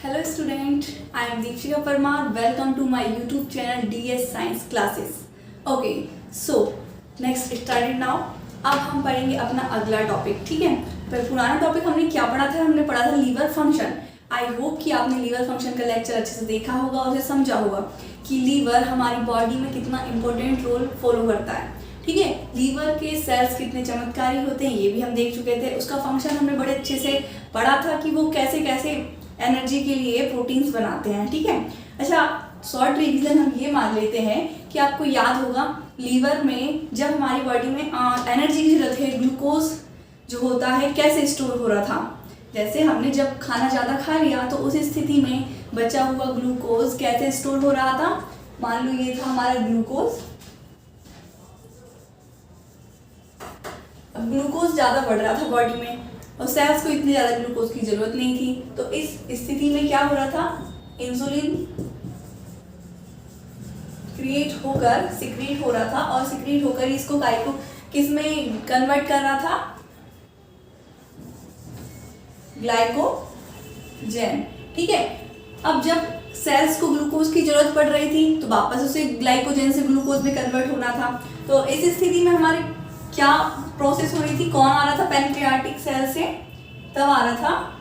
Hello student, I am Deepshika Parmar. Welcome to my YouTube channel DS Science Classes. Okay, so next started now. अब हम पढ़ेंगे अपना अगला topic, ठीक है। पर पुराना टॉपिक हमने क्या पढ़ा था? हमने पढ़ा था लीवर फंक्शन। आई होप कि आपने लीवर फंक्शन का लेक्चर अच्छे से देखा होगा और उसे समझा होगा कि लीवर हमारी बॉडी में कितना इंपॉर्टेंट रोल फॉलो करता है, ठीक है। लीवर के सेल्स कितने चमत्कारी होते हैं ये भी हम देख चुके थे। उसका फंक्शन हमने बड़े अच्छे से पढ़ा था कि वो कैसे कैसे एनर्जी के लिए प्रोटीन्स बनाते हैं, ठीक है। अच्छा, शॉर्ट रिवीजन हम ये मान लेते हैं कि आपको याद होगा लीवर में जब हमारी बॉडी में एनर्जी की जरूरत है, ग्लूकोज जो होता है कैसे स्टोर हो रहा था। जैसे हमने जब खाना ज़्यादा खा लिया तो उस स्थिति में बचा हुआ ग्लूकोज कैसे स्टोर हो रहा था। मान लो ये था हमारा ग्लूकोज। अब ग्लूकोज ज़्यादा बढ़ रहा था बॉडी में और सेल्स को इतनी ज़्यादा ग्लूकोज की जरूरत नहीं थी, तो इस स्थिति में क्या हो रहा था, इंसुलिन क्रिएट होकर सिक्रीट हो रहा था और सिक्रीट होकर इसको किस में कन्वर्ट कर रहा था, ग्लाइकोजन, ठीक है। अब जब सेल्स को ग्लूकोज की जरूरत पड़ रही थी तो वापस उसे ग्लाइकोजन से ग्लूकोज में कन्वर्ट होना था। तो इस स्थिति में हमारे क्या प्रोसेस हो रही थी, कौन आ रहा था, पैनक्रियाटिक सेल से तब आ रहा था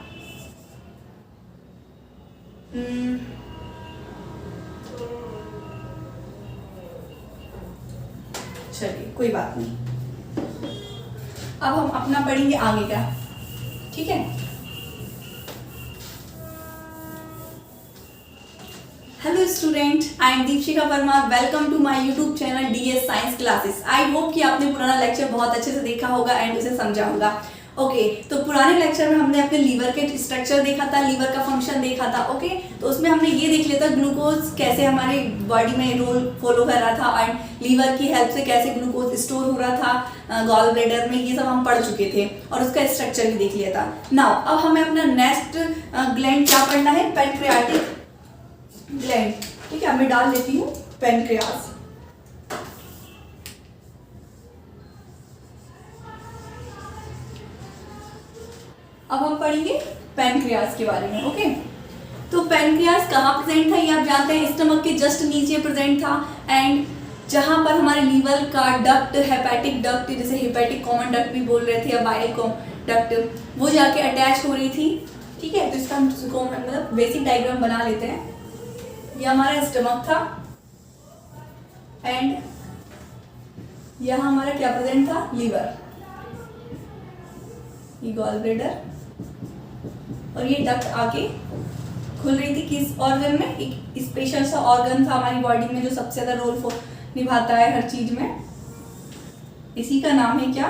चलिए कोई बात नहीं। अब हम अपना पढ़ेंगे आगे का, ठीक है। Hello student, I am Deepshika Parmar. Welcome to my YouTube channel DS science classes. I hope कि आपने पुराना लेक्चर बहुत अच्छे से देखा होगा एंड उसे समझा होगा। ओके, तो पुराने लेक्चर में हमने अपने लीवर के स्ट्रक्चर देखा था, लीवर का फंक्शन देखा था। ओके, तो उसमें हमने ये देख लिया था ग्लूकोज कैसे हमारी बॉडी में रोल फॉलो कर रहा था एंड लीवर की हेल्प से कैसे ग्लूकोज स्टोर हो रहा था गॉल ब्लैडर में, ये सब हम पढ़ चुके थे और उसका स्ट्रक्चर भी देख लिया था। नाउ अब हमें अपना नेक्स्ट ग्लैंड क्या पढ़ना है, पैनक्रियाटिक ग्लैंड, ठीक है। मैं डाल देती हूँ पैनक्रियास। अब हम पढ़ेंगे पैनक्रियास के बारे में। ओके, तो पैनक्रियास कहाँ प्रेजेंट था ये आप जानते हैं, स्टमक के जस्ट नीचे प्रेजेंट था एंड जहां पर हमारे लीवर का डक्ट, हेपेटिक डक्ट, जैसे हेपेटिक कॉमन डक्ट भी बोल रहे थे या बाइल डक्ट, वो जाके अटैच हो रही थी, ठीक है। तो इसका हम मतलब बेसिक डायग्राम बना लेते हैं। ये हमारा स्टमक था एंड यहां हमारा क्या प्रेजेंट था, लीवर, ये गॉल ब्लैडर और ये डक्ट आके खुल रही थी किस ऑर्गन में, एक स्पेशल सा ऑर्गन था हमारी बॉडी में जो सबसे ज्यादा रोल निभाता है हर चीज में। इसी का नाम है क्या,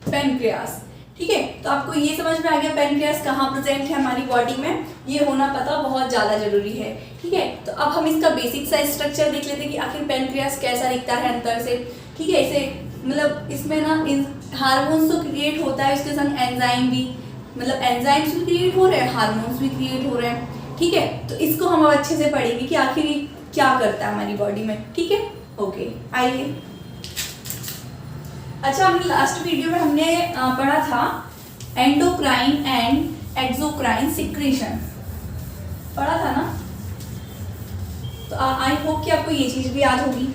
पैनक्रियास, ठीक है। तो आपको ये समझ में आ गया पैनक्रियास कहाँ प्रेजेंट है हमारी बॉडी में, ये होना पता बहुत ज्यादा जरूरी है, ठीक है। तो अब हम इसका बेसिक सा स्ट्रक्चर देख लेते हैं कि आखिर पैनक्रियास कैसा दिखता है अंदर से, ठीक है। इसे मतलब इसमें ना हार्मोन्स तो क्रिएट होता है, इसके संग एंजाइम भी, मतलब एंजाइम्स भी क्रिएट हो रहे हैं, हार्मोन्स भी क्रिएट हो रहे हैं, ठीक है। तो इसको हम अच्छे से पढ़ेंगे कि आखिर क्या करता है हमारी बॉडी में, ठीक है। ओके, आइए। अच्छा, हमने लास्ट वीडियो में हमने पढ़ा था एंडोक्राइन एंड एक्सोक्राइन सिक्रीशन, पढ़ा था ना। तो आई होप कि आपको ये चीज भी याद होगी,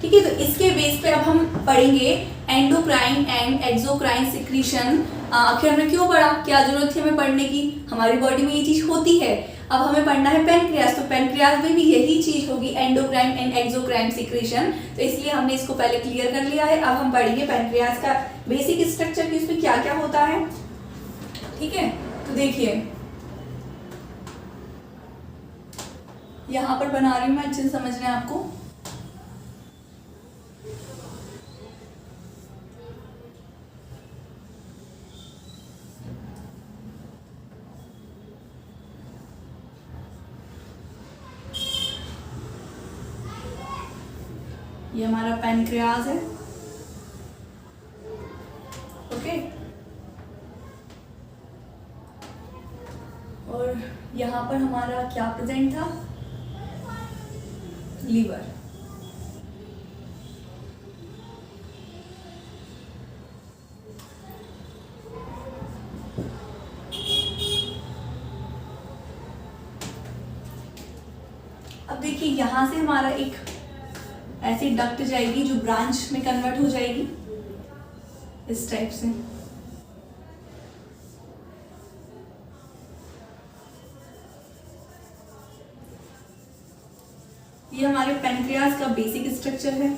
ठीक है। तो इसके बेस पे अब हम पढ़ेंगे एंडोक्राइन एंड एक्सोक्राइन सिक्रीशन। आखिर हमने क्यों पढ़ा, क्या जरूरत थी हमें पढ़ने की, हमारी बॉडी में ये चीज होती है। अब हमें पढ़ना है पैनक्रियास, तो पैनक्रियास में भी यही चीज होगी, एंडोक्राइन एंड एक्सोक्राइन सिक्रीशन। तो इसलिए हमने इसको पहले क्लियर कर लिया है। अब हम पढ़ेंगे पैनक्रियास का बेसिक स्ट्रक्चर कि उसमें क्या क्या होता है, ठीक है। तो देखिए यहां पर बना रही हूं मैं, अच्छे से समझ रहे हैं आपको। ये हमारा पैनक्रियास है, ओके। और यहाँ पर हमारा क्या प्रेजेंट था, लीवर, देखिए यहाँ से हमारा एक ऐसी डक्ट जाएगी जो ब्रांच में कन्वर्ट हो जाएगी इस टाइप से। ये हमारे पैनक्रियाज का बेसिक स्ट्रक्चर है।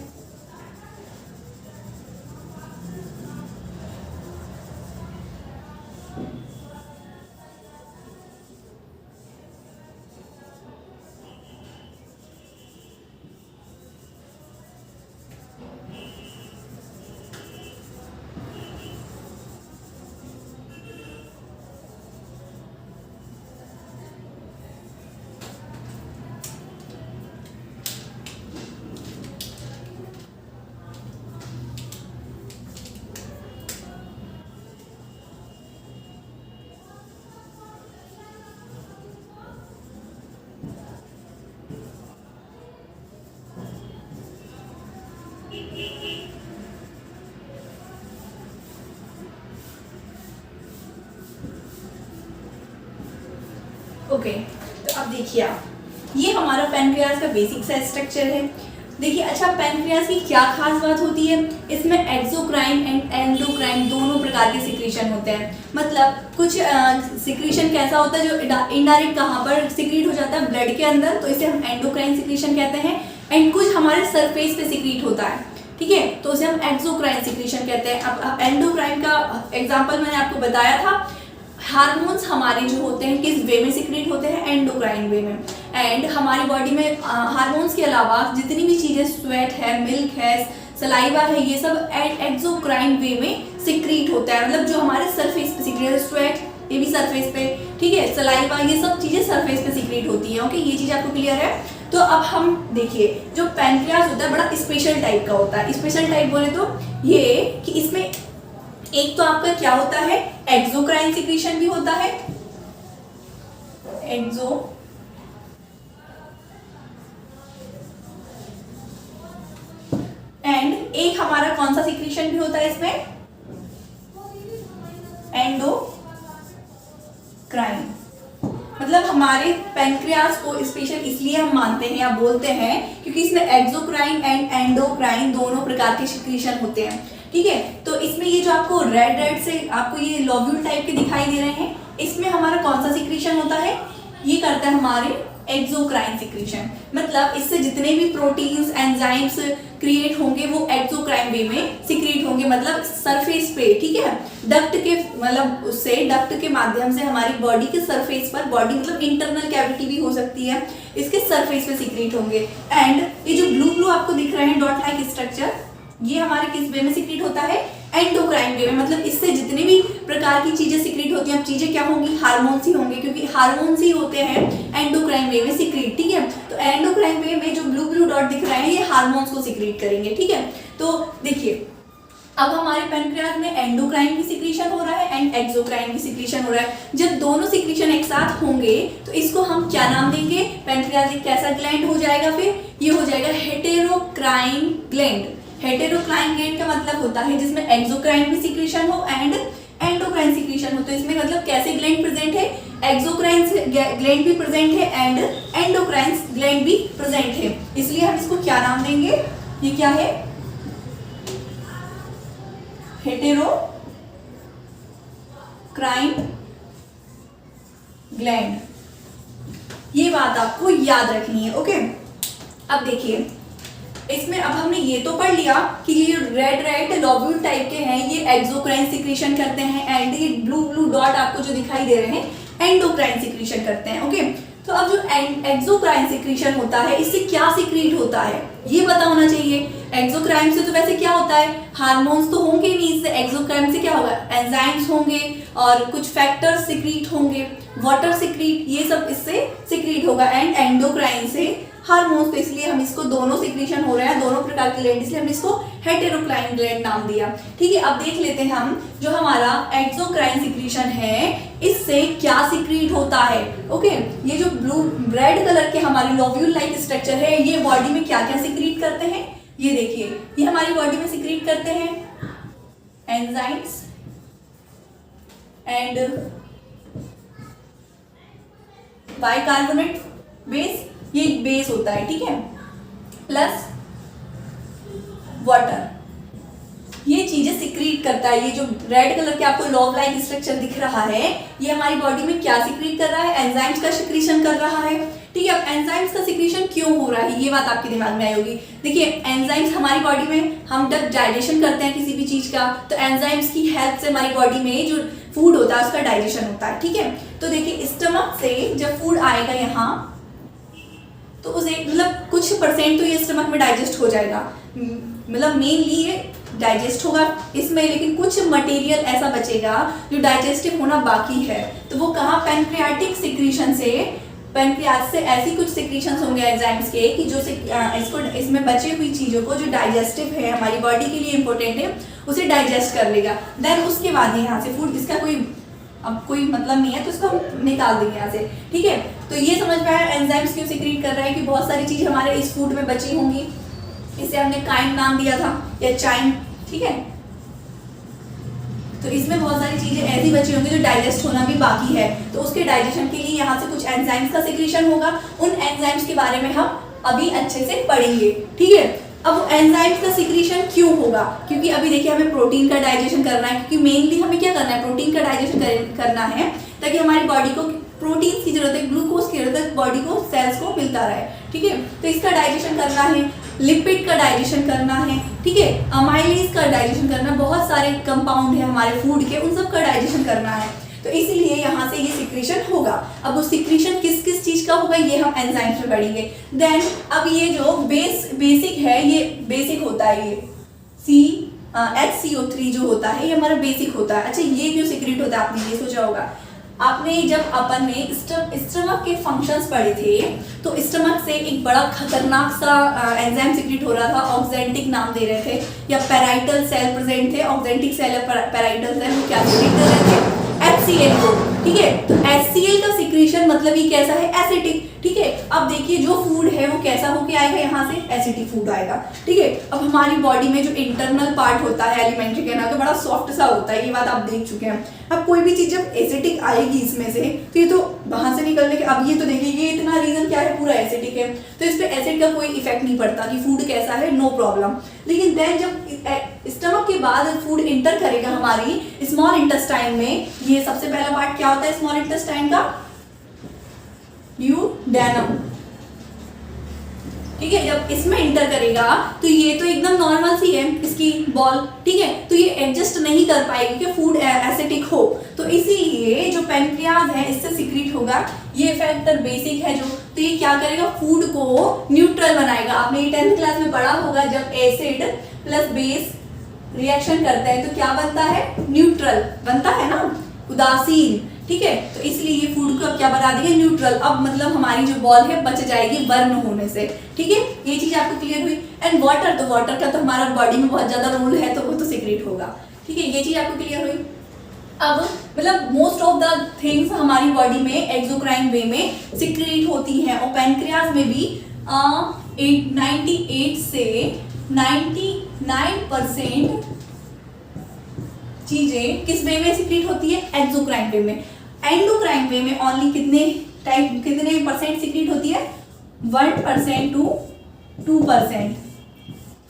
ओके, तो अब देखिए आप, ये हमारा पैनक्रियाज का बेसिक सा स्ट्रक्चर है। देखिए अच्छा, पैनक्रियाज की क्या खास बात होती है, इसमें एक्सोक्राइन एंड एंडोक्राइन दोनों प्रकार के सिक्रीशन होते हैं। मतलब कुछ सिक्रीशन कैसा होता है जो इनडायरेक्ट कहाँ पर सिक्रीट हो जाता है, ब्लड के अंदर, तो इसे हम एंडोक्राइन सिक्रीशन कहते हैं। एंड कुछ हमारे सरफेस पे सिक्रीट होता है, ठीक है, तो उसे हम एक्सोक्राइन सिक्रीशन कहते हैं। अब एंडोक्राइन का एग्जाम्पल मैंने आपको बताया था। हार्मोन्स हमारे जो होते हैं किस वे में सिक्रीट होते हैं, एंडोक्राइन वे में। एंड हमारी बॉडी में हार्मोन्स के अलावा जितनी भी चीजें, स्वेट है, मिल्क है, सलाइवा है, ये सब एक्सोक्राइन वे में सिक्रीट होता है। मतलब जो हमारे सरफेस पे सिक्रीट है, स्वेट ये भी सरफेस पे, ठीक है, सलाइवा, ये सब चीजें सरफेस पे सिक्रीट होती है। ओके, ये चीज आपको क्लियर है। तो अब हम देखिए, जो पैनक्रियाज होता है बड़ा स्पेशल टाइप का होता है। स्पेशल टाइप बोले तो ये कि इसमें एक तो आपका क्या होता है, एक्सोक्राइन सिक्रीशन भी होता है, एक्सो एंड एक हमारा कौन सा सिक्रीशन भी होता है इसमें, एंडोक्राइन। मतलब हमारे पैनक्रियाज को स्पेशल इसलिए हम मानते हैं या बोलते हैं क्योंकि इसमें एक्सोक्राइन एंड एंडोक्राइन दोनों प्रकार के सिक्रीशन होते हैं, ठीक है। तो इसमें ये जो आपको रेड रेड से आपको ये लोब्यूल टाइप के दिखाई दे रहे हैं, इसमें हमारा कौन सा सिक्रीशन होता है, ये करता है हमारे एक्सोक्राइन सिक्रीशन। मतलब इससे जितने भी प्रोटीन्स, एंजाइम्स क्रिएट होंगे वो एक्सोक्राइन वे में सिक्रीट होंगे, मतलब सरफेस पे, ठीक है, डक्ट के, मतलब उससे डक्ट के माध्यम से हमारी बॉडी के सरफेस पर, बॉडी मतलब इंटरनल कैविटी भी हो सकती है, इसके सरफेस पे सिक्रीट होंगे। एंड ये जो ब्लू ब्लू आपको दिख रहे हैं डॉट लाइक स्ट्रक्चर, ये हमारे किस वे में सिक्रीट होता है, एंडोक्राइन वे में। मतलब इससे जितनी भी प्रकार की चीजें सिक्रीट होती हैं, अब चीजें क्या होंगी, हार्मोन्स ही होंगे, क्योंकि हार्मोन्स ही होते हैं एंडोक्राइन वे में सिक्रीट, ठीक है। तो एंडोक्राइन वे में जो ब्लू ब्लू डॉट दिख रहे हैं ये हार्मोन्स को सिक्रीट करेंगे, ठीक है। तो देखिए, अब हमारे पैनक्रियाज में एंडोक्राइन भी सिक्रीशन हो रहा है एंड एक्सोक्राइन भी सिक्रीशन हो रहा है। जब दोनों सिक्रीशन एक साथ होंगे तो इसको हम क्या नाम देंगे, पैनक्रियाज एक कैसा ग्लैंड हो जाएगा, फिर ये हो जाएगा हेटेरोक्राइन ग्लैंड। हेटेरोक्राइन ग्लैंड का मतलब होता है जिसमें एक्सोक्राइन भी सिक्रीशन हो एंड एंडोक्राइन सिक्रीशन हो। तो इसमें मतलब कैसे ग्लैंड प्रेजेंट है, एक्सोक्राइन ग्लैंड भी प्रेजेंट है एंड एंडोक्राइन ग्लैंड भी प्रेजेंट है, इसलिए हम इसको क्या नाम देंगे, ये क्या है, हेटेरोक्राइन ग्लैंड। ये बात आपको याद रखनी है, ओके। अब देखिए, इसमें अब हमने ये तो पढ़ लिया कि ये रेड रेड लोब्यूल टाइप के हैं ये एक्सोक्राइन सिक्रीशन करते हैं एंड ये ब्लू ब्लू डॉट आपको जो दिखाई दे रहे हैं एंडोक्राइन सिक्रीशन करते हैं, ओके। तो अब जो एक्सोक्राइन सिक्रीशन होता है इससे क्या सिक्रीट होता है ये पता होना चाहिए। एक्सोक्राइन से तो वैसे क्या होता है, हार्मोन्स तो होंगे नहीं, इससे एक्सोक्राइन से क्या होगा, एंजाइम्स होंगे और कुछ फैक्टर्स सिक्रीट होंगे, वाटर सिक्रीट, ये सब इससे सिक्रीट होगा। एंड एंडोक्राइन से हार्मोन्स, तो इसलिए हम इसको दोनों सिक्रीशन हो रहे हैं, दोनों प्रकार के ग्लैंड, इसलिए हमने इसको हेटेरोक्राइन ग्लैंड नाम दिया, ठीक है। अब देख लेते हैं हम जो हमारा एक्सोक्राइन सिक्रीशन है इससे क्या सिक्रीट होता है, ओके। ये जो ब्लू रेड कलर के हमारे लोब्यूल लाइक स्ट्रक्चर है ये बॉडी में क्या क्या सिक्रीट करते हैं, ये देखिए, ये हमारी बॉडी में सिक्रीट करते हैं एंजाइम्स एंड बाइकार्बोनेट बेस ये एक बेस होता है, ठीक है, प्लस वाटर, ये चीजें सिक्रीट करता है। ये जो रेड कलर के आपको लॉग लाइक स्ट्रक्चर दिख रहा है, ये हमारी बॉडी में क्या सिक्रीट कर रहा है, एंजाइम्स का सिक्रीशन कर रहा है, ठीक है। अब एंजाइम्स का सिक्रीशन क्यों हो रहा है, ये बात आपके दिमाग में आई होगी। देखिए एंजाइम्स हमारी बॉडी में, हम जब डाइजेशन करते हैं किसी भी चीज का, तो एंजाइम्स की हेल्प से हमारी बॉडी में जो फूड होता है उसका डाइजेशन होता है, ठीक है। तो देखिए स्टमक से जब फूड आएगा यहाँ, तो उसे मतलब कुछ परसेंट तो ये स्टमक में डाइजेस्ट हो जाएगा, मतलब मेनली ये डाइजेस्ट होगा इसमें, लेकिन कुछ मटेरियल ऐसा बचेगा जो डाइजेस्टिव होना बाकी है। तो वो कहाँ, पैनक्रियाटिक सिक्रीशन से, पैनक्रियाज से ऐसी कुछ सिक्रीशंस होंगे एंजाइम्स के कि जो इसको इसमें बची हुई चीज़ों को जो डाइजेस्टिव है, हमारी बॉडी के लिए इंपॉर्टेंट है, उसे डाइजेस्ट कर लेगा। देन उसके बाद यहाँ से फूड, इसका कोई मतलब नहीं है तो इसको हम निकाल देंगे यहाँ से, ठीक है। तो ये समझ में आया एंजाइम्स क्यों सिक्रीट कर रहा है, कि बहुत सारी चीज़ हमारे इस फूड में बची होंगी, इसे हमने काइम नाम दिया था या चाइम, ठीक है। तो इसमें बहुत सारी चीजें ऐसी बची होंगी जो डाइजेस्ट होना भी बाकी है, तो उसके डाइजेशन के लिए यहाँ से कुछ एंजाइम्स का सिक्रीशन होगा। उन एंजाइम्स के बारे में हम अभी अच्छे से पढ़ेंगे, ठीक है। अब एंजाइम्स का सिक्रीशन क्यों होगा, क्योंकि अभी देखिए हमें प्रोटीन का डाइजेशन करना है, क्योंकि मेनली हमें क्या करना है, प्रोटीन का डाइजेशन करना है, ताकि हमारी बॉडी को प्रोटीन की जरूरत है, ग्लूकोज की जरूरत है, बॉडी को, सेल्स को मिलता रहे, ठीक है। तो इसका डाइजेशन करना है, लिपिड का डाइजेशन करना है, ठीक है, अमाइलेज का डाइजेशन करना, बहुत सारे कंपाउंड है हमारे फूड के, उन सब का डाइजेशन करना है। तो इसलिए यहाँ से ये सिक्रीशन होगा। अब वो सिक्रीशन किस किस चीज का होगा ये हम एंजाइम्स में पढ़ेंगे। देन अब ये जो बेसिक है, ये बेसिक होता है, ये HCO3 जो होता है ये हमारा बेसिक होता है। अच्छा ये क्यों सिक्रीट होता है, आपने ये सोचा होगा। आपने जब अपन ने स्टमक के फंक्शंस पढ़े थे, तो स्टमक से एक बड़ा खतरनाक सा एंजाइम सिक्रीट हो रहा था, ऑक्जेंटिक नाम दे रहे थे, या पैराइटल सेल प्रेजेंट थे, ऑक्जेंटिक सेल या पैराइटल सेल, वो क्या सिक्रीट कर रहे थे, HCl को, ठीक है। तो HCl का सिक्रीशन मतलब ये कैसा है, एसिडिक, ठीक है। अब देखिए जो फूड है वो कैसा होके आएगा, यहाँ से एसिडिक फूड आएगा, ठीक है। अब हमारी बॉडी में जो इंटरनल पार्ट होता है एलिमेंट्री के ना, तो बड़ा सॉफ्ट सा होता है, ये बात आप देख चुके हैं। अब कोई भी चीज जब एसिडिक आएगी इसमें से, तो ये तो वहां से निकलने के, अब ये तो देखिए ये इतना रीजन क्या है, पूरा एसिडिक है, तो इस पे एसिड का कोई इफेक्ट नहीं पड़ता कि फूड कैसा है, नो प्रॉब्लम। लेकिन देन जब स्टमक के बाद फूड इंटर करेगा हमारी स्मॉल इंटेस्टाइन में, ये सबसे पहला पार्ट क्या होता है स्मॉल इंटेस्टाइन का, ड्यूडेनम, ठीक है। जब इसमें इंटर करेगा तो ये तो एकदम नॉर्मल सी है इसकी बॉल, ठीक है, तो ये एडजस्ट नहीं कर पाएगी कि फूड एसिडिक हो, तो इसीलिए जो पैनक्रियाज है इससे सिक्रीट होगा, ये फैक्टर बेसिक है जो, तो ये क्या करेगा, फूड को न्यूट्रल बनाएगा। आपने ये 10th क्लास में पढ़ा होगा, जब एसिड प्लस बेस रिएक्शन करता है तो क्या बनता है, न्यूट्रल बनता है ना, उदासीन, ठीक है। तो इसलिए ये फूड को अब क्या बना देंगे, न्यूट्रल। अब मतलब हमारी जो बॉल है बच जाएगी बर्न होने से, ठीक है। ये चीज आपको क्लियर हुई। एंड वाटर, तो वाटर का तो हमारा बॉडी में बहुत ज्यादा रोल है, तो वो तो सीक्रेट होगा, ठीक है। ये चीज आपको क्लियर हुई। अब मतलब मोस्ट ऑफ द थिंग्स हमारी बॉडी में एक्सोक्राइन वे में सिक्रेट होती हैं, और पैनक्रियाज में भी 98 से 99% चीजें किस वे में सिक्रेट होती है, एक्सोक्राइन वे में। एंडोक्राइन वे में ओनली कितने परसेंट सिक्रेट होती है, 1% to 2%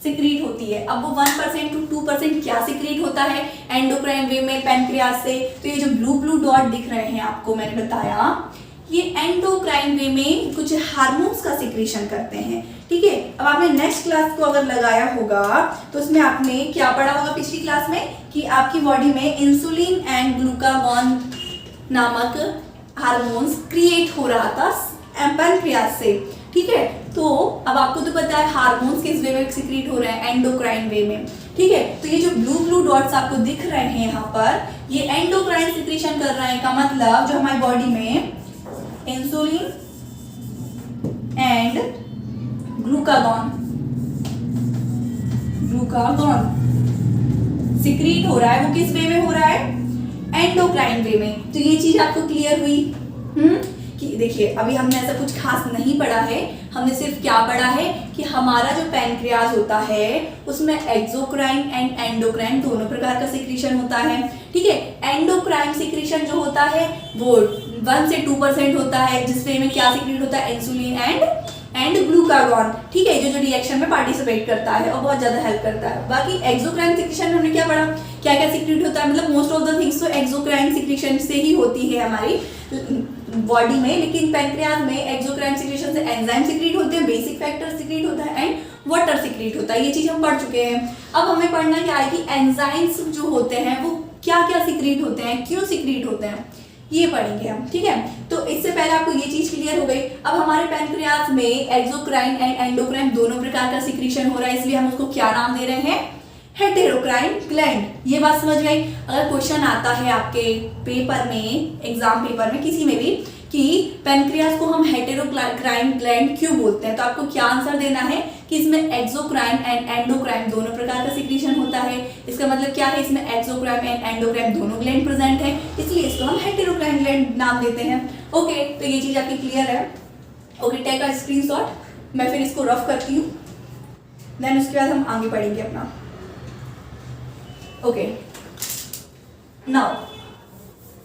सिक्रीट होती है। अब वो 1% to 2% क्या सिक्रीट होता है एंडोक्राइन वे में पैनक्रियाज से, तो ये जो ब्लू ब्लू डॉट दिख रहे हैं आपको, मैंने बताया ये एंडोक्राइन वे में कुछ हार्मोन्स का सिक्रीशन करते हैं, ठीक है। अब आपने नेक्स्ट क्लास को अगर लगाया होगा तो उसमें आपने क्या पढ़ा होगा पिछली क्लास में, कि आपकी बॉडी में इंसुलिन एंड ग्लूकागॉन नामक हार्मोन्स क्रिएट हो रहा था पैनक्रियाज से, ठीक है। तो अब आपको तो पता है हार्मोन्स किस वे में सिक्रीट हो रहे हैं, एंडोक्राइन वे में, ठीक है। तो ये जो ब्लू ब्लू डॉट्स आपको दिख रहे हैं यहाँ पर, ये एंडोक्राइन सिक्रीशन कर रहे हैं, का मतलब जो हमारी बॉडी में इंसुलिन एंड ग्लूकागॉन सिक्रीट हो रहा है, वो किस वे में हो रहा है, एंडोक्राइन वे में। तो ये चीज आपको क्लियर हुई, कि देखिए अभी हमने ऐसा कुछ खास नहीं पढ़ा है, हमने सिर्फ क्या पढ़ा है कि हमारा जो पैनक्रियाज होता है उसमें एक्सोक्राइन एंड एंडोक्राइन दोनों प्रकार का सिक्रीशन होता है, ठीक है। एंडोक्राइन सिक्रीशन जो होता है वो 1 से 2% होता है, जिस वे में क्या सिक्रीट होता है, इंसुलिन एंड एंड ग्लूकागॉन, ठीक है, जो रिएक्शन में पार्टिसिपेट करता है और बहुत ज्यादा हेल्प करता है। बाकी एक्सोक्राइन सिक्रीशन में हमने क्या पढ़ा, क्या क्या सिक्रीट होता है, मतलब मोस्ट ऑफ द थिंग्स तो एक्सोक्राइन सिक्रीशन से ही होती है हमारी बॉडी में, लेकिन पैंक्रियाज में एक्सोक्राइन सिक्रीशन से एंजाइम सिक्रीट होते हैं, बेसिक फैक्टर सिक्रीट होता है एंड वाटर सिक्रीट होता है। ये चीज हम पढ़ चुके हैं। अब हमें पढ़ना क्या है कि एंजाइम्स जो होते हैं वो क्या क्या सिक्रीट होते हैं, क्यों सिक्रीट होते हैं, ये पढ़ेंगे हम, ठीक है। तो इससे पहले आपको ये चीज क्लियर हो गई। अब हमारे पैंक्रियाज में एक्सोक्राइन एंड एंडोक्राइन दोनों प्रकार का सिक्रीशन हो रहा है, इसलिए हम उसको क्या नाम दे रहे हैं, हेटेरोक्राइन ग्लैंड। ये बात समझ गई। अगर क्वेश्चन आता है आपके पेपर में, एग्जाम पेपर में किसी में भी, कि पैंक्रियाज को हम हेटेरोक्राइन ग्लैंड क्यों बोलते हैं, तो आपको क्या आंसर देना है कि इसमें एक्सोक्राइन एंड एंडोक्राइन दोनों प्रकार का सिक्रीशन होता है। इसका मतलब क्या है, इसमें एक्सोक्राइन एंड एंडोक्राइन दोनों ग्लैंड प्रेजेंट है, इसलिए इसको हम हेटेरोक्राइन ग्लैंड नाम देते हैं। ओके, तो ये चीज आपकी क्लियर है। ओके, टेक अ स्क्रीनशॉट, मैं फिर इसको रफ करती हूँ, देन उसके बाद हम आगे पढ़ेंगे अपना। ओके, नाउ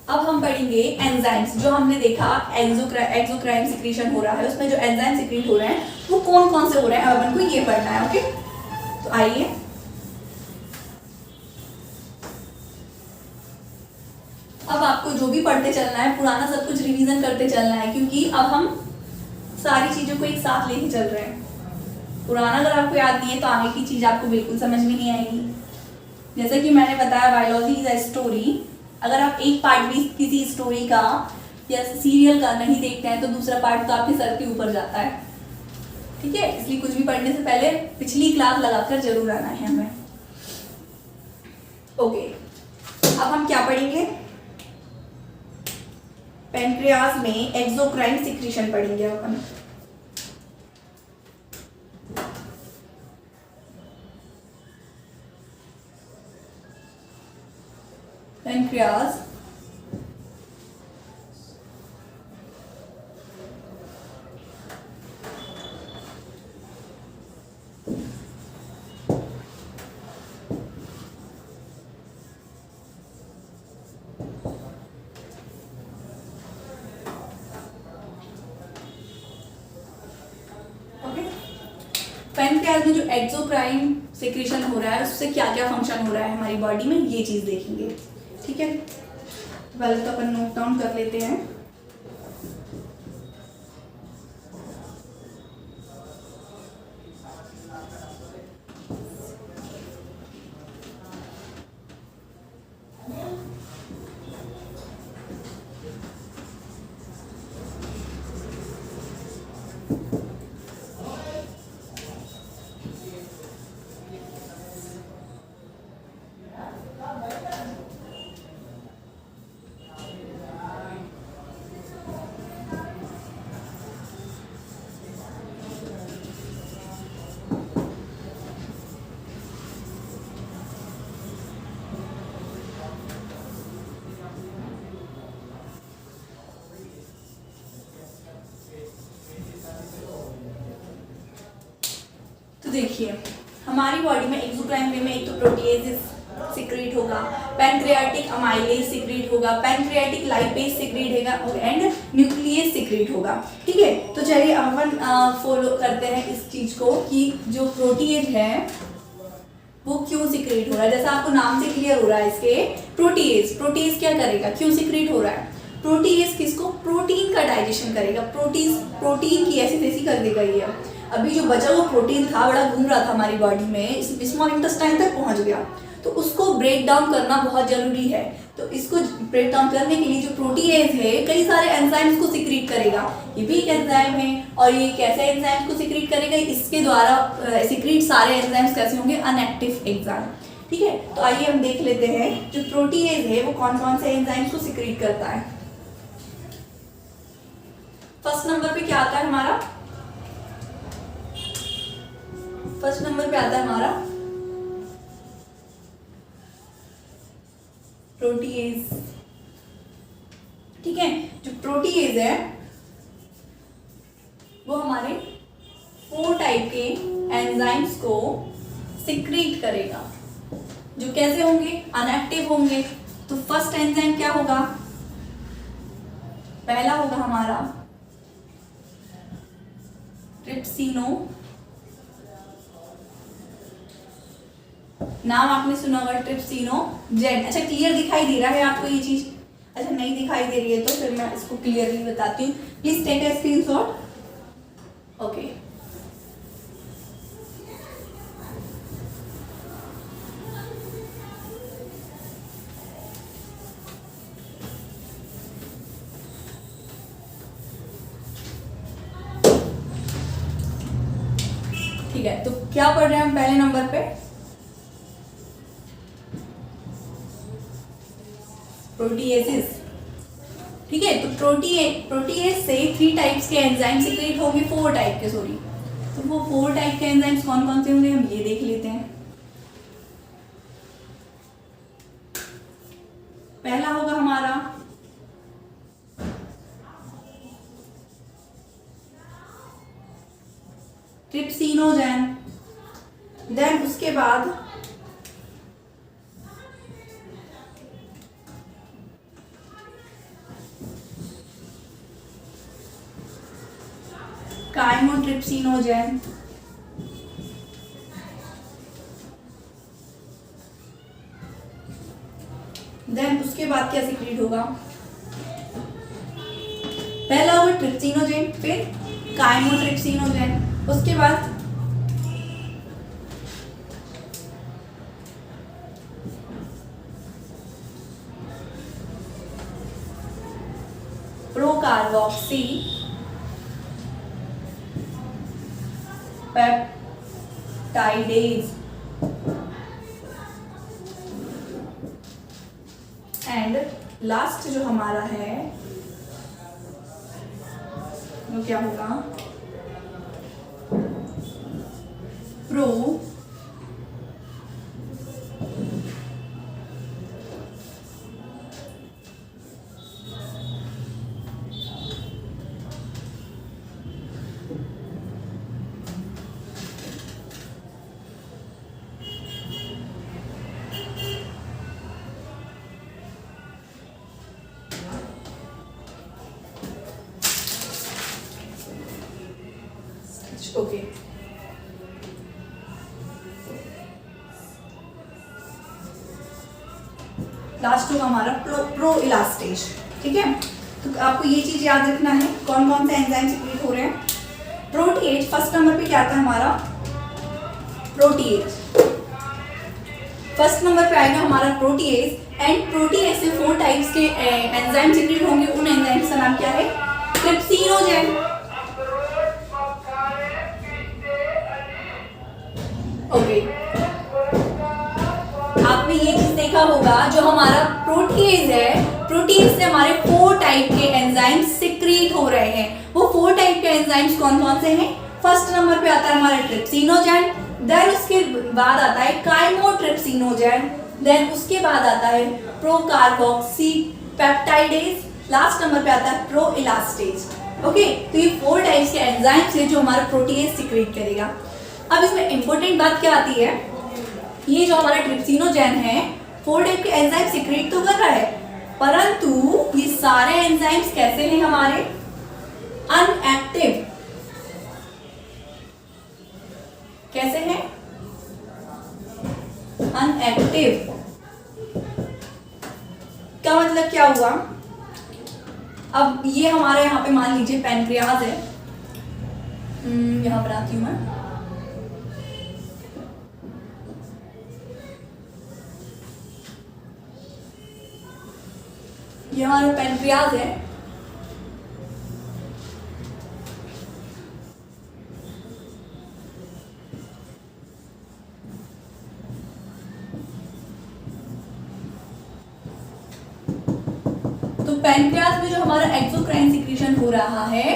अब हम पढ़ेंगे एंजाइम्स। जो हमने देखा एक्सोक्राइन सिक्रीशन हो रहा है, उसमें जो एंजाइम सिक्रीट हो रहे हैं वो कौन कौन से हो रहे हैं, अब अपन को ये पढ़ना है। ओके, तो आइए अब आपको जो भी पढ़ते चलना है, पुराना सब कुछ रिवीजन करते चलना है, क्योंकि अब हम सारी चीजों को एक साथ लेके चल रहे हैं। पुराना अगर आपको याद नहीं है तो आगे की चीज आपको बिल्कुल समझ में नहीं आएगी। जैसे कि मैंने बताया, बायोलॉजी इज अ स्टोरी। अगर आप एक पार्ट भी किसी स्टोरी का या सीरियल का नहीं देखते हैं तो दूसरा पार्ट तो आपके सर के ऊपर जाता है, ठीक है। इसलिए कुछ भी पढ़ने से पहले पिछली क्लास लगाकर जरूर आना है हमें। ओके, अब हम क्या पढ़ेंगे, पैंक्रियाज में एक्सोक्राइन सिक्रीशन पढ़ेंगे अपन। पैंक्रियाज पैंक्रियाज में जो एक्सोक्राइन सिक्रीशन हो रहा है उससे क्या क्या फंक्शन हो रहा है हमारी बॉडी में, ये चीज देखेंगे, ठीक है। पहले तो अपन नोट डाउन कर लेते हैं। तो देखिए, हमारी बॉडी में एक्सोक्राइन वे में एक तो प्रोटीएज सिक्रीट होगा, पैंक्रियाटिक अमाइलेज सिक्रीट होगा, पैंक्रियाटिक लाइपेज सिक्रीट होगा एंड न्यूक्लियस सिक्रीट होगा, ठीक है। तो चलिए अपन फॉलो करते हैं इस चीज को कि जो प्रोटीएज है वो क्यों सिक्रीट हो रहा है। जैसा आपको नाम से क्लियर हो रहा है इसके, प्रोटीएज क्या करेगा, क्यों सिक्रीट हो रहा है। प्रोटीएज किसको, प्रोटीन का डाइजेशन करेगा, प्रोटीन की ऐसी तैसी कर देगा ये। अभी जो बचा वो प्रोटीन था, बड़ा घूम रहा था हमारी बॉडी में, स्मॉल इंटेस्टाइन तक पहुंच गया, तो उसको ब्रेक डाउन करना बहुत जरूरी है। तो इसको ब्रेक डाउन करने के लिए जो प्रोटीएज है कई सारे एंजाइम्स को सिक्रीट करेगा। ये भी एक एंजाइम है, और ये कैसे एंजाइम्स को सिक्रीट करेगा, इसके द्वारा सिक्रीट सारे एंजाइम्स कैसे होंगे, अनएक्टिव एंजाइम, ठीक है। तो आइए हम देख लेते हैं जो प्रोटीएज है वो कौन कौन से एंजाइम्स को सिक्रीट करता है। फर्स्ट नंबर पे क्या आता है हमारा, फर्स्ट नंबर पे आता है हमारा प्रोटीएज, ठीक है। जो प्रोटीएज है वो हमारे 4 टाइप के एंजाइम्स को सिक्रीट करेगा, जो कैसे होंगे, अनएक्टिव होंगे। तो फर्स्ट एंजाइम क्या होगा, पहला होगा हमारा ट्रिप्सिनो, नाम आपने सुना होगा ट्रिप्सिनोजेन। अच्छा क्लियर दिखाई दे रहा है आपको ये चीज? अच्छा नहीं दिखाई दे रही है तो फिर मैं इसको क्लियरली बताती हूँ। Please take a screenshot. Okay, ठीक है। तो क्या पढ़ रहे हैं हम पहले नंबर पे? प्रोटीएसिस। ठीक है, तो प्रोटीएस से 3 टाइप्स के एंजाइम सीक्रेट होंगे, 4 टाइप के, सॉरी। तो वो 4 टाइप के एंजाइम्स कौन कौन से होंगे हम ये देख लेते हैं। पहला होगा हमारा ट्रिप्सिनोजेन, देन उसके बाद काइमोट्रिप्सिनोजेन, देन उसके बाद क्या सीक्रेट होगा? पहला होगा ट्रिप्सिनोजेन, फिर काइमोट्रिप्सिनोजेन, उसके बाद प्रोकार्बोक्सी पेप्टाइडेज एंड लास्ट जो हमारा है वो क्या होगा? Pro okay. लास्ट होगा हमारा प्रो इलास्टेज। ठीक है, तो आपको ये चीज याद रखना है कौन कौन से एंजाइम सीक्रेट हो रहे हैं। प्रोटीएज फर्स्ट नंबर पे क्या आता है हमारा? प्रोटीएज फर्स्ट नंबर पे आएगा हमारा प्रोटीएज। एंड प्रोटीएज से 4 टाइप्स के एंजाइम सीक्रेट होंगे। उन एंजाइम्स का नाम क्या है? ट्रिप्सिनोजेन। ओके, आपने ये चीज देखा होगा जो हमारा प्रोटीएज है, प्रोटीएज से हमारे 4 टाइप के एंजाइम्स सीक्रेट हो रहे हैं। वो 4 टाइप के एंजाइम्स कौन कौन से हैं? फर्स्ट नंबर पे आता है हमारा ट्रिप्सिनोजेन, देन उसके बाद आता है काइमोट्रिप्सिनोजेन, देन उसके बाद आता है प्रोकार्बोक्सी पेप्टाइडेज, लास्ट नंबर पे आता है प्रो इलास्टेज। ओके, तो ये 4 टाइप्स के एंजाइम्स हैं जो हमारा प्रोटीएज सीक्रेट करेगा। अब इसमें इंपॉर्टेंट बात क्या आती है, ये जो हमारा ट्रिप्सिनोजेन है 4 टाइप के एंजाइम सीक्रेट तो कर रहा है, परंतु ये सारे एंजाइम्स कैसे हैं हमारे? अनएक्टिव। कैसे हैं? अनएक्टिव। का मतलब क्या हुआ? अब ये हमारे यहाँ पे मान लीजिए पैनक्रियाज है, यहां पर आती हूं मैं। ये हमारा पैनक्रियाज है, तो पैनक्रियाज में जो हमारा एक्सोक्राइन सिक्रीशन हो रहा है,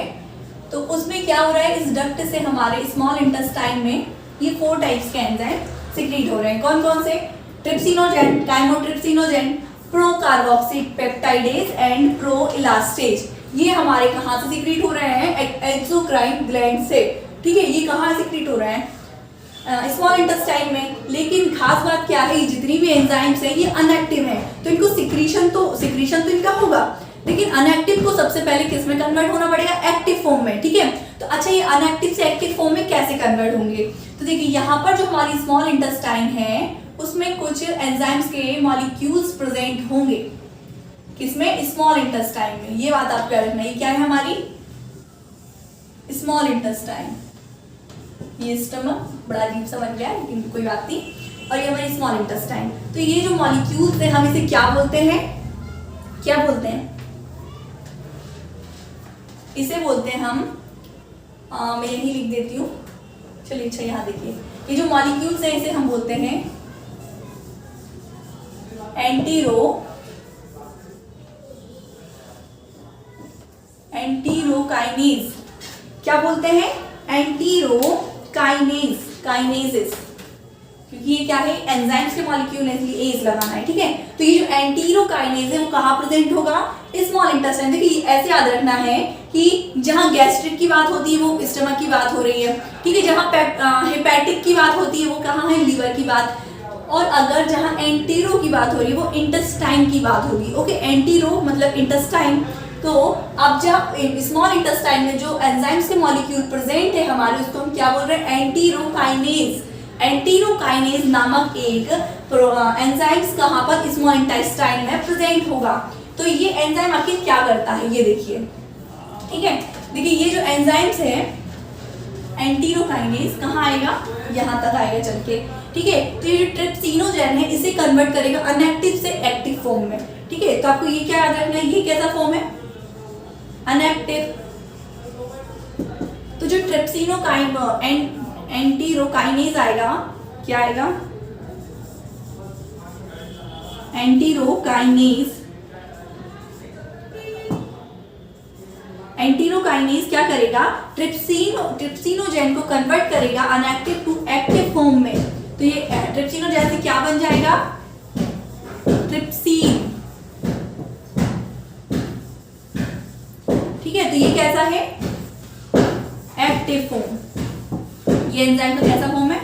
तो उसमें क्या हो रहा है? इस डक्ट से हमारे स्मॉल इंटेस्टाइन में ये 4 टाइप्स के एंजाइम सिक्रीट हो रहे हैं। कौन कौन से? Trypsinogen, chymotrypsinogen, procarboxypeptidase and proelastase. ये हमारे कहाँ से सिक्रीट हो रहे हैं? एक्सोक्राइन ग्लैंड से। ठीक है, ये कहाँ सिक्रीट हो रहे हैं? स्मॉल इंटेस्टाइन में। लेकिन खास बात क्या है, जितनी भी एंजाइम्स हैं ये अनएक्टिव हैं, तो इनको सिक्रीशन तो इनका होगा, लेकिन अनएक्टिव को सबसे पहले किस में कन्वर्ट होना पड़ेगा, एक्टिव फॉर्म में, ठीक है। तो अच्छा ये अनएक्टिव से एक्टिव फॉर्म में कैसे कन्वर्ट होंगे, तो देखिए यहाँ पर जो हमारी स्मॉल इंटेस्टाइन है उसमें कुछ एंजाइम्स के मॉलिक्यूल्स प्रेजेंट होंगे, किसमें, स्मॉल इंटेस्टाइन में। ये बात आपको याद रखना है, क्या है हमारी स्मॉल इंटेस्टाइन, ये स्टमक बड़ा अजीब सा बन गया है लेकिन कोई बात नहीं, और ये हमारी स्मॉल इंटेस्टाइन। तो ये जो मॉलिक्यूल्स है हम इसे क्या बोलते हैं, क्या बोलते हैं, इसे बोलते हैं हम मैं यही लिख देती हूँ, चलिए अच्छा यहाँ देखिए, ये जो मॉलिक्यूल्स है इसे हम बोलते हैं एंटीरोकाइनेज। क्या बोलते हैं, एंटीरोकाइनेज, काइनेजेस, क्योंकि ये क्या है एंजाइम्स के मॉलिक्यूल है इसलिए एज लगाना है, ठीक है। तो ये जो एंटीरोकाइनेज है वो कहाँ प्रेजेंट होगा, स्मॉल इंटेस्टाइन। देखिए ऐसे याद रखना है कि जहाँ गैस्ट्रिक की बात होती है वो स्टमक की बात हो रही है, ठीक है। जहाँ हेपेटिक की बात होती है वो कहाँ है, लीवर की बात, और अगर जहाँ एंटीरो की बात हो रही है वो इंटेस्टाइन की बात होगी, ओके। एंटीरो मतलब इंटेस्टाइन। तो अब जब स्मॉल इंटेस्टाइन में जो एंजाइम्स के मॉलिक्यूल प्रेजेंट है हमारे, उसको हम क्या बोल रहे हैं, एंटीरोकाइनेज। एंटीरोकाइनेज नामक एक एंजाइम्स कहाँ पर, स्मॉल इंटेस्टाइन में प्रेजेंट होगा। तो ये एंजाइम आखिर क्या करता है ये देखिए, ठीक है। देखिए ये जो एंजाइम्स है एंटीरोकाइनेज कहाँ आएगा, यहाँ तक आएगा चल के, ठीक है। तो ये जो ट्रिप्सिनोजेन है इसे कन्वर्ट करेगा अनएक्टिव से एक्टिव फॉर्म में, ठीक है। तो आपको ये क्या याद रखना है, ये कैसा फॉर्म है, अनएक्टिव। तो जो एंटीरोकाइनेज आएगा, क्या आएगा, एंटीरोकाइनेज क्या करेगा, ट्रिप्सिनोजेन को कन्वर्ट करेगा अनएक्टिव टू एक्टिव फॉर्म में। तो ये ट्रिप्सिनोजेन से क्या बन जाएगा, ट्रिप्सिन, ठीक है। तो ये कैसा है, एक्टिव फॉर्म। ये एंजाइम का कैसा फॉर्म है,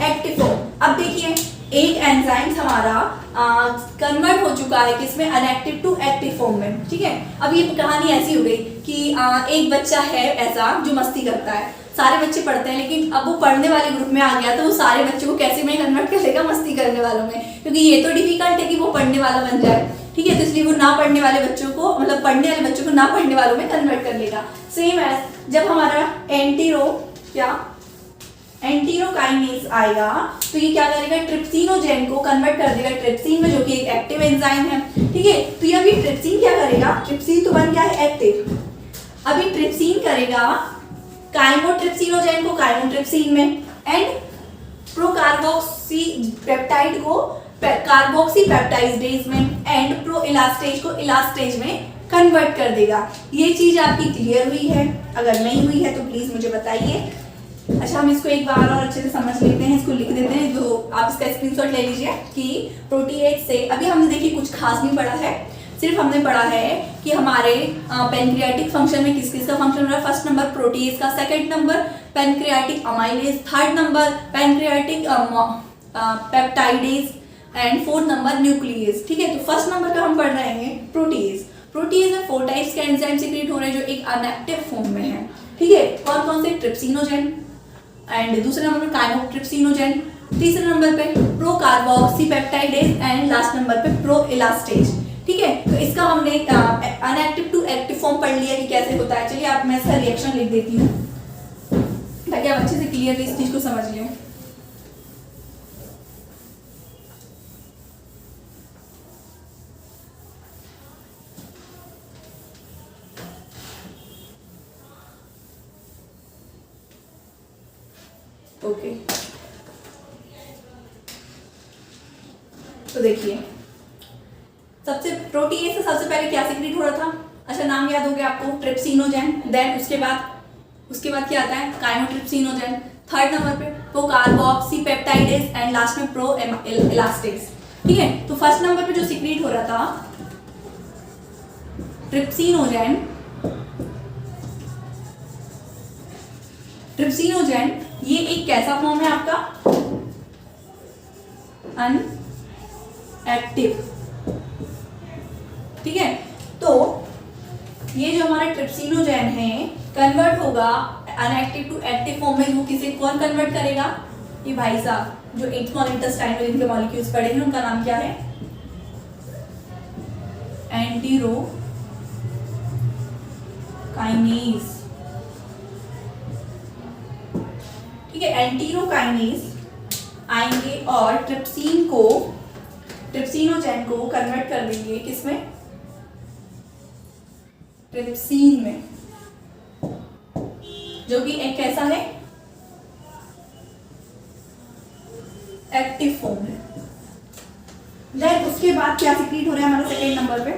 एक्टिव फॉर्म। अब देखिए एक एंजाइम हमारा कन्वर्ट हो चुका है किसमें, अनएक्टिव टू एक्टिव फॉर्म में, ठीक है। अब ये कहानी ऐसी हो गई कि एक बच्चा है ऐसा जो मस्ती करता है, सारे बच्चे पढ़ते हैं लेकिन अब वो पढ़ने वाले ग्रुप में आ गया, तो वो सारे बच्चों को कैसे में कन्वर्ट करेगा, मस्ती करने वालों में, क्योंकि ये तो डिफिकल्ट है कि वो पढ़ने वाला बन जाए, ठीक है। तो इसलिए वो ना पढ़ने वाले बच्चों को, मतलब पढ़ने वाले बच्चों को ना पढ़ने वालों में कन्वर्ट कर लेगा। सेम एज जब हमारा एंटीरोकाइनेज आएगा तो ये क्या करेगा, ट्रिप्सिनोजेन को कन्वर्ट कर देगा ट्रिप्सिन में, जो कि एक एक्टिव एंजाइम है, ठीक है। तो ये अभी ट्रिप्सिन क्या करेगा, ट्रिप्सिन तो बन गया है एक्टिव, अभी ट्रिप्सिन करेगा काइमोट्रिप्सिनोजेन को काइमोट्रिप्सिन में, एंड प्रोकार्बोक्सी पेप्टाइड को कार्बोक्सी पेप्टाइडेज में, एंड प्रो इलास्टेज को इलास्टेज में कन्वर्ट कर देगा। ये चीज आपकी क्लियर हुई है, अगर नहीं हुई है तो प्लीज मुझे बताइए। अच्छा हम इसको एक बार और अच्छे से समझ लेते हैं, इसको लिख देते हैं, जो आप इसका स्क्रीनशॉट ले लीजिए कि प्रोटीएज से अभी हमने देखिए कुछ खास नहीं पढ़ा है, सिर्फ हमने पढ़ा है कि हमारे पैनक्रियाटिक फंक्शन में किस किस का फंक्शन हो रहा है। फर्स्ट नंबर प्रोटीएज का, second number pancreatic amylase, third number pancreatic peptidase, and fourth number nucleus, ठीक है। तो फर्स्ट नंबर पे हम पढ़ रहे हैं प्रोटीएज। प्रोटीएज में 4 टाइप्स के एंजाइम सीक्रेट हो रहे हैं जो एक अनएक्टिव फॉर्म में है, ठीक है। कौन कौन से, ट्रिप्सिनोजेन, एंड दूसरे नंबर पे काइमोट्रिप्सिनोजेन, तीसरे नंबर पे प्रोकार्बोक्सीपेप्टाइडेज, एंड लास्ट नंबर पे प्रो इलास्टेज, ठीक है। तो इसका हमने अनएक्टिव टू एक्टिव फॉर्म पढ़ लिया कि कैसे होता है। चलिए आप मैं इसका रिएक्शन लिख देती हूँ ताकि आप अच्छे से क्लियरली इस चीज को समझ लें। ओके तो देखिए सबसे प्रोटीएज से सबसे पहले क्या सीक्रेट हो रहा था, अच्छा नाम याद हो गया आपको, ट्रिप्सिनोजेन। देन उसके बाद क्या आता है, काइमोट्रिप्सिनोजेन। थर्ड नंबर पे प्रोकार्बोक्सीपेप्टाइडेज, एंड लास्ट में प्रो इलास्टेज, ठीक है। तो फर्स्ट नंबर पे जो सीक्रेट हो रहा था ट्रिप्सिनोजेन, ये एक कैसा फॉर्म है आपका, अनएक्टिव, ठीक है। तो ये जो हमारा ट्रिप्सिनोजेन है कन्वर्ट होगा अनएक्टिव टू एक्टिव फॉर्म में। वो किसे कौन कन्वर्ट करेगा? ये भाई साहब जो स्मॉल इंटेस्टाइन में इनके मॉलिक्यूल्स पड़े हैं उनका नाम क्या है? एंटीरोकाइनेज। ठीक है, एंटीरोकाइनेज आएंगे और ट्रिप्सिनोजेन को कन्वर्ट कर देंगे किसमें? ट्रिप्सिन में, जो कि एक कैसा है? एक्टिव फॉर्म है। देन उसके बाद क्या सिक्रीट हो रहा है हमारा सेकेंड नंबर पे?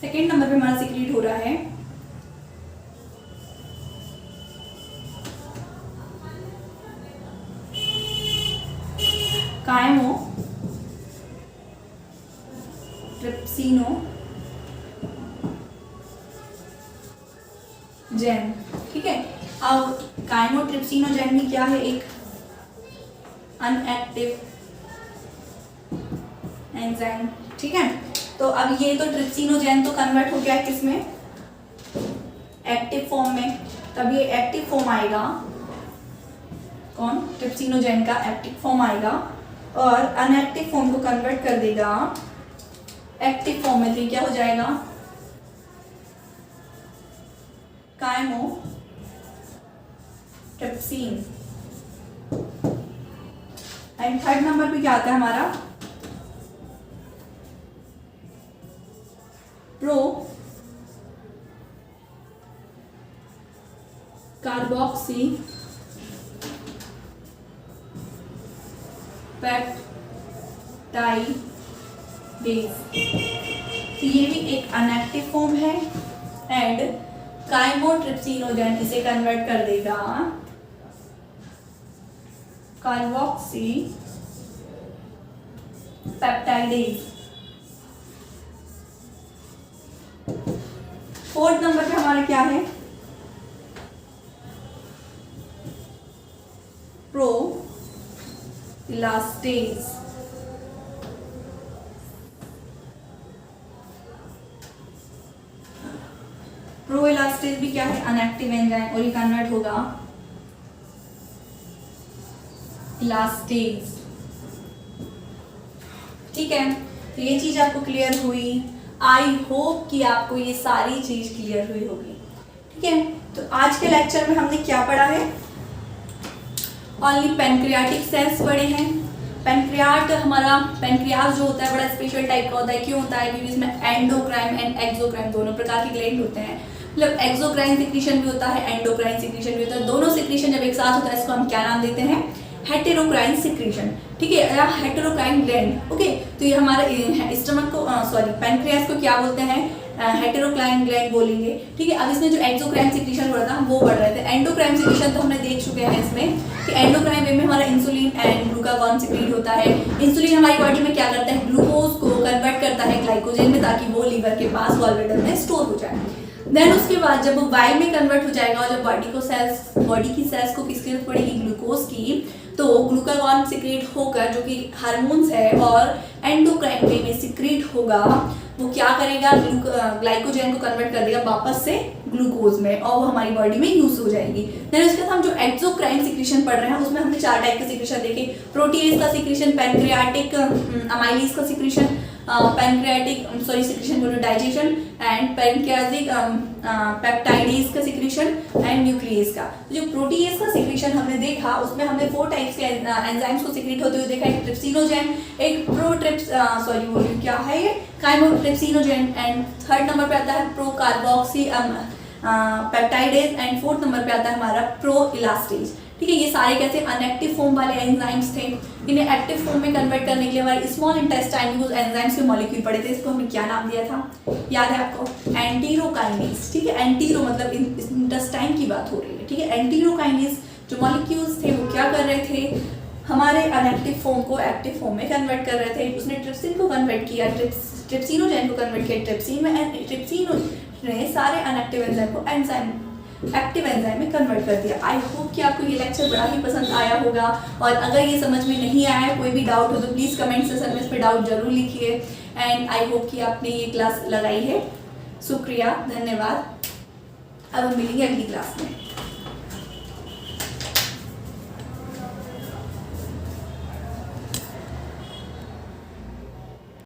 सेकेंड नंबर पे हमारा सिक्रीट हो रहा है काइमोट्रिप्सिनोजेन। ठीक है, अब काइमोट्रिप्सिनोजेन भी क्या है? एक अनएक्टिव एंजाइम। ठीक है, तो अब ये तो ट्रिप्सिनोजेन तो कन्वर्ट हो गया है किसमें? एक्टिव फॉर्म में। तब ये एक्टिव फॉर्म आएगा कौन? ट्रिप्सिनोजेन का एक्टिव फॉर्म आएगा और अनएक्टिव फॉर्म को कन्वर्ट कर देगा एक्टिव फॉर्म में। तो क्या हो जाएगा? काइमोट्रिप्सिन। एंड थर्ड नंबर पे क्या आता है हमारा? Pro carboxy peptidase. तो ये भी एक अनएक्टिव फॉर्म है एंड काइमोट्रिप्सिनोजेन इसे कन्वर्ट कर देगा कार्बोक्सी पेप्टाइडेज। फोर्थ नंबर पे हमारा क्या है? Pro elastase. प्रो इलास्टेज भी क्या है? अनएक्टिव एंजाइम और ये कन्वर्ट होगा इलास्टेज। ठीक है, तो ये चीज आपको क्लियर हुई। आई होप कि आपको ये सारी चीज क्लियर हुई होगी। ठीक है, तो आज के लेक्चर में हमने क्या पढ़ा है? ओनली पेनक्रियाटिक सेल्स पढ़े हैं। पेनक्रियाज जो होता है बड़ा स्पेशल टाइप का होता है। क्यों होता है? क्योंकि इसमें एंडोक्राइन एंड एक्सोक्राइन दोनों प्रकार के ग्लैंड होते हैं। मतलब एक्सोक्राइन सिक्रीशन भी होता है, एंडोक्राइन सिक्रीशन भी होता है। दोनों सिक्रीशन जब एक साथ होता है इसको हम क्या नाम देते हैं? हेटेरोक्राइन सिक्रीशन। ठीक है, या हेटेरोक्राइन ग्लैंड। ओके, तो ये हमारे स्टमक को पैनक्रियास को क्या बोलते हैं? हेटेरोक्राइन ग्लैंड बोलेंगे। ठीक है, अब इसमें जो एक्सोक्राइन सिक्रीशन हो रहा था हम वो पढ़ रहे थे। एंडोक्राइन सिक्रीशन तो हमने देख चुके हैं इसमें कि एंडोक्राइन वे में हमारा इंसुलिन एंड ग्लूकागॉन सिक्रीट होता है। इंसुलिन हमारी बॉडी में क्या करता है? ग्लूकोज को कन्वर्ट करता है ग्लाइकोजन में ताकि वो लीवर के पास गॉलब्लैडर में स्टोर हो जाए। देन उसके बाद जब वो वाई में कन्वर्ट हो जाएगा और जब बॉडी की सेल्स को किसकी जरूरत पड़ेगी? ग्लूकोज की। तो ग्लूकागॉन सिक्रीट होकर जो कि हार्मोन्स है और एंडोक्राइन वे में सिक्रीट होगा, वो क्या करेगा? ग्लाइकोजन को कन्वर्ट कर देगा वापस से ग्लूकोज में और वो हमारी बॉडी में यूज हो जाएगी। देन उसके बाद हम जो एक्सोक्राइन सिक्रीशन पढ़ रहे हैं उसमें हमने 4 टाइप के सिक्रीशन देखे। प्रोटीएज का सिक्रीशन, पैनक्रियाटिक अमाइलेज का secretion, secretion digestion and pancreatic peptidase का सिक्रीशन एंड न्यूक्लियस का। जो प्रोटीएज का सिक्रीशन हमने देखा उसमें हमने 4 टाइप्स के एंजाइम्स को सिक्रीट होते हुए देखा। एक ट्रिप्सिनोजेन, एक क्या है ये? काइमोट्रिप्सिनोजेन। एंड थर्ड नंबर पे आता है pro carboxy peptidase and fourth number पे आता है हमारा प्रो इलास्टेज। ठीक है, ये सारे कैसे? अनएक्टिव फॉर्म वाले एंजाइम्स थे। इन्हें एक्टिव फॉर्म में कन्वर्ट करने के लिए हमारे स्मॉल इंटेस्टाइन में कुछ एंजाइम्स के मॉलिक्यूल पड़े थे। इसको हमने क्या नाम दिया था? याद है आपको? एंटीरोकाइनेज। ठीक है, एंटीरो मतलब इंटेस्टाइन की बात हो रही है। ठीक है, एंटीरोकाइनेज जो मॉलिक्यूल्स थे वो क्या कर रहे थे? हमारे अनएक्टिव फॉर्म को एक्टिव फॉर्म में कन्वर्ट कर रहे थे। उसने ट्रिप्सिन को कन्वर्ट किया, ट्रिप्सिनोजेन को कन्वर्ट किया ट्रिप्सिन में, ट्रिप्सिन ने सारे अनएक्टिव एंजाइम को एक्टिव एंजाइम में कन्वर्ट कर दिया। आई होप कि आपको ये लेक्चर बड़ा ही पसंद आया होगा, और अगर ये समझ में नहीं आया है, कोई भी डाउट हो तो प्लीज़ कमेंट सेक्शन में इस पर डाउट जरूर लिखिए। एंड आई होप कि आपने ये क्लास लगाई है। शुक्रिया, धन्यवाद। अब हम मिलेंगे अगली क्लास में।